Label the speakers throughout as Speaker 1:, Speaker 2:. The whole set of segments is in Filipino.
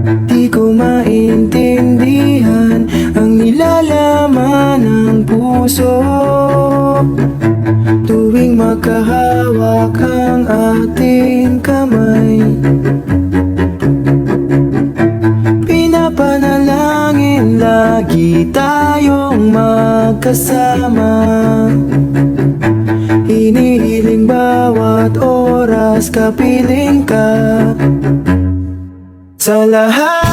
Speaker 1: Di ko maintindihan ang nilalaman ng puso tuwing magkahawak ang ating kamay. Pinapanalangin lagi tayong magkasama. Hinihiling bawat oras kapiling ka. Sa lahat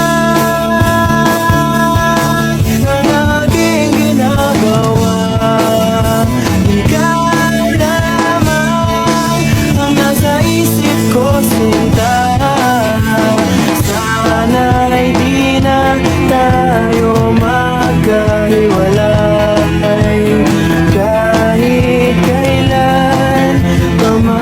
Speaker 1: ng aking ginagawa, ikaw lamang ang nasa isip ko, sinta. Sana'y di na tayo magkahiwalay kahit kailan pa man.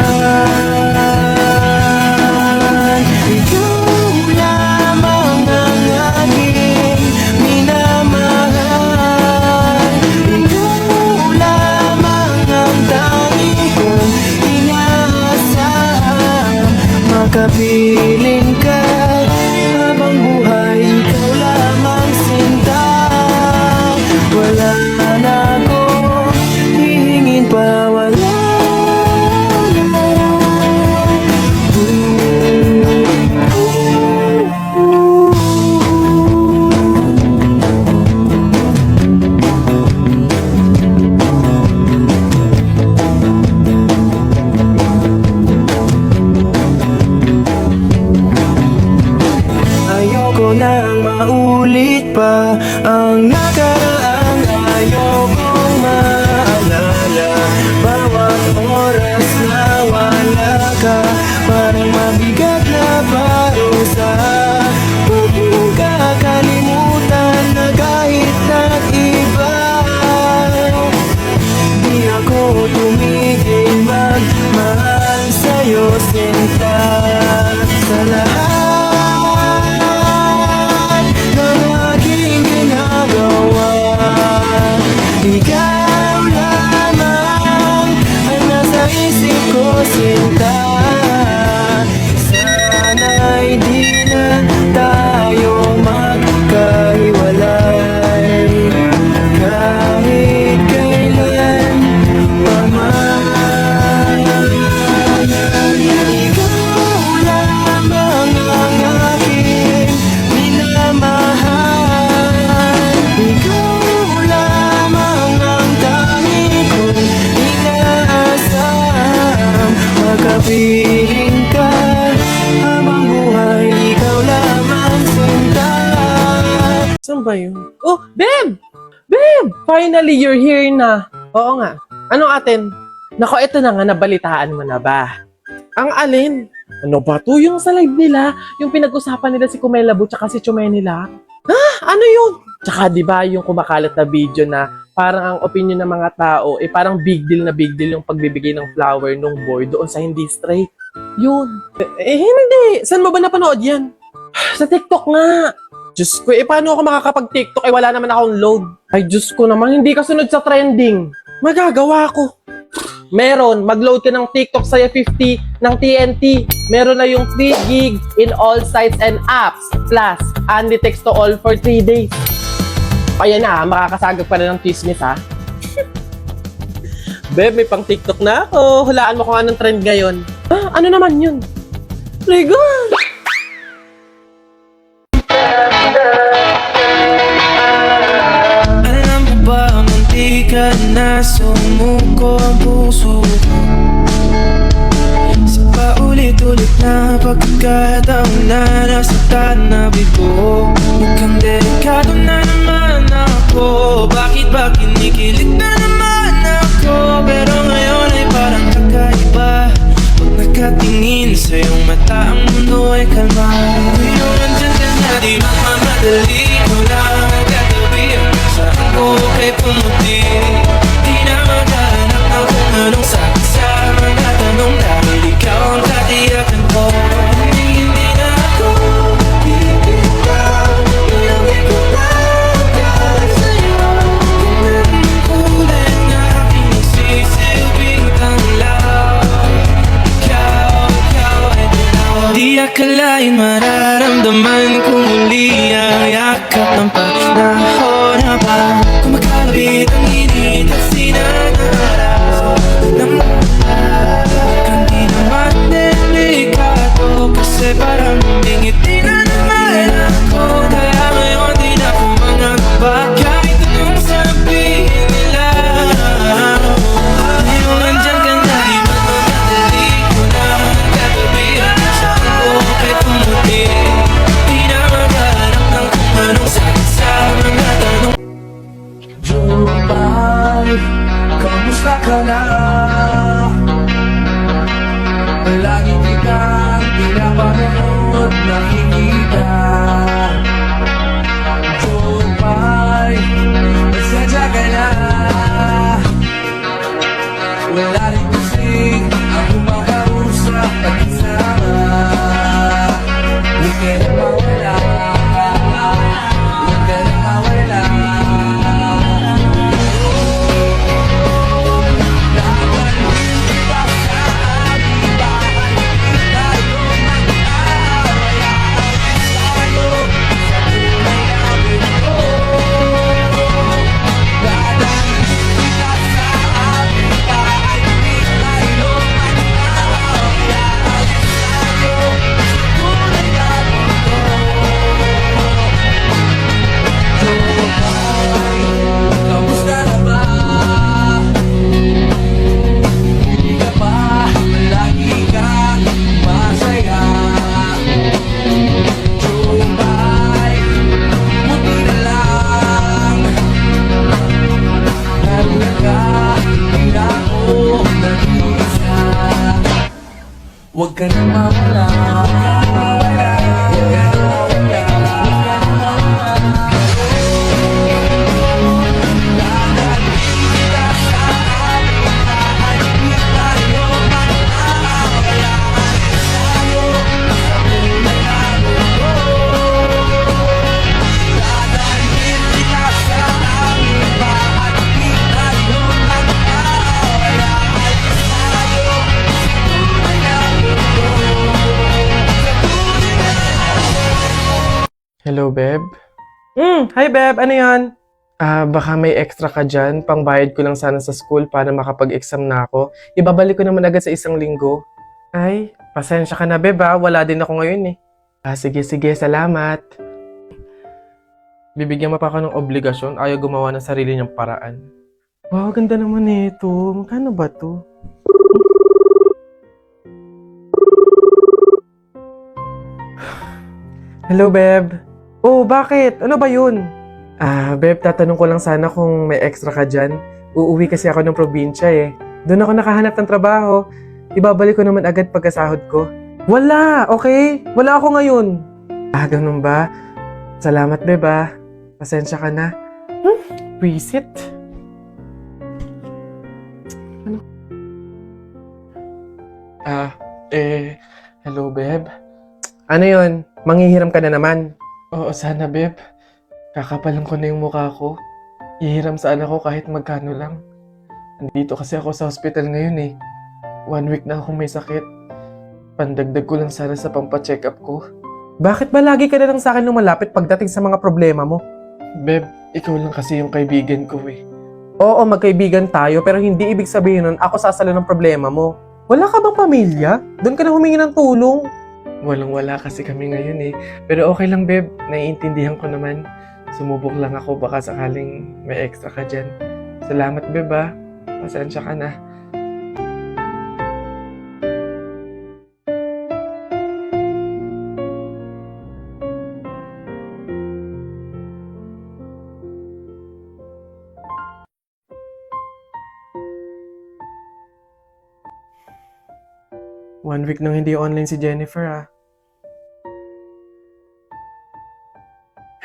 Speaker 1: Ikaw lamang ang aking minamahal. Ikaw lamang ang tangi kong inaasam. Makapiling ka habang buhay, ikaw lamang sinta. Wala na akong hihingin pa, wala na. Ayoko nang maulit pa ang nakaraan. Ayokong maalala bawat oras na wala ka. Parang mabigat na parusa. Huwag mong kakalimutan na kahit nag-iba, di ako tumigil magmahal sa'yo, sinta. Sa lahat ng aking ginagawa, ikaw lamang ang nasa isip ko, sinta. Sana'y di na tayo magkahiwalay kahit kailan pa man. Ikaw lamang ang aking minamahal. Ikaw lamang ang tangi kong inaasam. Makapiling ka habang buhay, ikaw lamang sinta.
Speaker 2: Saan ba yun? Oh, babe! Babe! Finally, you're here na. Oo nga. Ano atin? Nako, ito na nga, nabalitaan mo na ba? Ang alin? Ano ba to? Yung sa live nila, yung pinag-usapan nila si Kumela Bu tsaka si Chumay nila. Ano yun? Tsaka di ba yung kumakalat na video na parang ang opinion ng mga tao, parang big deal yung pagbibigay ng flower nung boy doon sa hindi straight. Yun. Hindi. Saan mo ba napanood yan? Sa TikTok nga. Diyos ko, paano ako makakapag-TikTok? Wala naman akong load. Ay, Diyos ko naman, hindi ka sunod sa trending. Magagawa ko. Meron, mag-load ka ng TikTok saya 50 ng TNT. Meron na yung 3 gig in all sites and apps. Plus, only text to all for 3 days. Ayan na, makakasagag pa na ng chismis, ha? Beb, may pang TikTok na ako. Hulaan mo kung anong trend ngayon. Ano naman yun? Legal!
Speaker 1: Alam mo ba, munti ka na sumuko ang puso ko. Sa paulit-ulit na pagkakataon na nasaktan na bigo. Mukhang delikado na naman ako. Bakit ba kinikilig na naman ako? Pero ngayon ay parang kakaiba. Pag nakatingin sa iyong mata, ang mundo ay kalma. Ngayon nandyan ka na, di magmamadali. Ko lang ang katabi, saan ko kay pumuti. Di na maghanap na kung anong sabi sa mga tanong, dahil ikaw ang katiyakan ko. Hindi na ako bibitaw, ilang ko lang kahit sa'yo. Kung anong kulay na aking nagsisilbing tanglaw, ikaw ay dilaw. Di akalain mararamdaman kung muli ang yakap ng panahon habang kumakalapit ang init at sinanaraw ng kang di naman delikado kasi parang humingiti na naman ako. Kaya ngayon di na ako mangangamba kahit anong sabihin nila. Ngayon nandyan ka na, di man mamadali ko na katabihan sa ko kahit pumuti. Di na maghanap ng kung anong sagot sa mga tanong.
Speaker 3: Jumay, kamusta ka na? Palagi kitang pinapanood, nakikita. Jumay, pasensya ka na. Wala rin kasi ako makausap at isama. Huwag ka na mawala, huwag ka na mawala. Kamusta na ba? Hindi ka ba lagi kang masaya? Jumay, buti na lang naroon ka, hindi na ako nag-iisa. Huwag ka na mawala, huwag ka na mawala, huwag ka na mawala.
Speaker 2: Hello, Beb? Hi, Beb. Ano yan? Baka may extra ka dyan. Pangbayad ko lang sana sa school para makapag-exam na ako. Ibabalik ko naman agad sa 1 linggo. Ay, pasensya ka na, Beb, ha? Wala din ako ngayon, eh. Sige. Salamat. Bibigyan mo pa ako ng obligasyon. Ayaw gumawa ng sarili niyang paraan. Wow, ganda naman ito. Magkano ba to? Hello, Beb. Oh, bakit? Ano ba yun? Beb, tatanong ko lang sana kung may extra ka dyan. Uuwi kasi ako ng probinsya eh. Doon ako nakahanap ng trabaho. Ibabalik ko naman agad pagkasahod ko. Wala, okay? Wala ako ngayon. Ganun ba? Salamat, Beb, ah. Pasensya ka na. Visit? Ano? Hello, Beb. Ano yun? Manghihiram ka na naman. Oo, sana, Beb. Kakapalan ko na yung mukha ko. Hihiram sana ako kahit magkano lang. Nandito kasi ako sa hospital ngayon eh. 1 week na akong may sakit. Pandagdag ko lang sana sa pampacheck up ko. Bakit ba lagi ka na lang sa akin lumalapit pagdating sa mga problema mo? Beb, ikaw lang kasi yung kaibigan ko eh. Oo, magkaibigan tayo pero hindi ibig sabihin nun ako sasalo ng problema mo. Wala ka bang pamilya? Doon ka na humingi ng tulong. Walang-wala kasi kami ngayon eh. Pero okay lang, Beb. Naiintindihan ko naman. Sumubok lang ako baka sakaling may extra ka dyan. Salamat, Beb, ah. Pasensya ka na. One week nang hindi online si Jennifer, ah.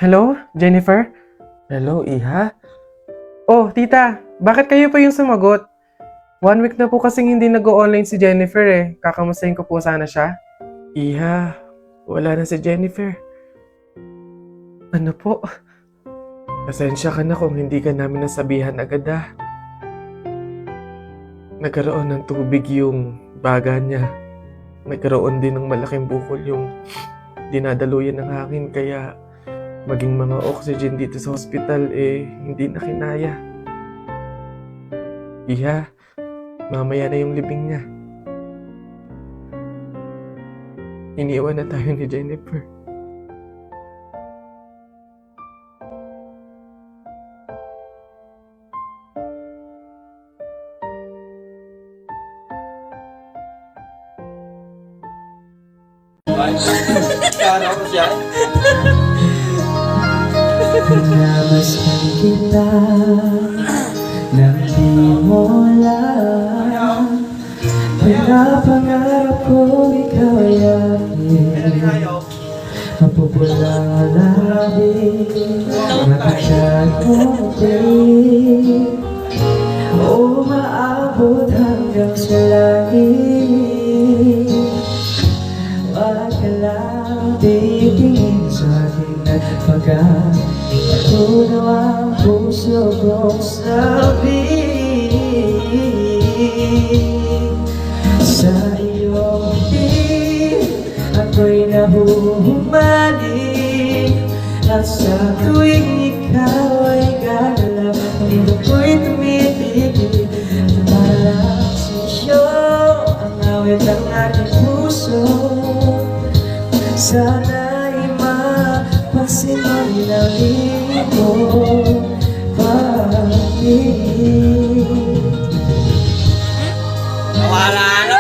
Speaker 2: Hello, Jennifer? Hello, Iha? Oh, tita, bakit kayo pa yung sumagot? 1 week na po kasing hindi nag-online si Jennifer eh. Kakamustahin ko po sana siya. Iha, wala na si Jennifer. Ano po? Pasensya ka na kung hindi ka namin nasabihan agad ah. Nagkaroon ng tubig yung baga niya. Nagkaroon din ng malaking bukol yung dinadaluyan ng hangin kaya Maging mga oxygen dito sa hospital hindi na kinaya. Iha, mamaya na yung libing niya. Iniwan na tayo ni Jennifer.
Speaker 3: Namasdan kita nang di mo alam. Pinapangarap ko ikaw ay akin. Mapupulang labi, makakakunti. O maabot hanggang sa langit. Wag ka lang titingin sa akin at pagkatunaw ang puso kong sabing. Sa iyong piling ako'y nahuhumaling. At sa tuwing ikaw ay gagalaw, ang mundo ko'y tumitigil. Parang sisyo ang awit ng aking puso. Sana'y mapansin mo ng iyong pag-ibig.
Speaker 4: Wala na!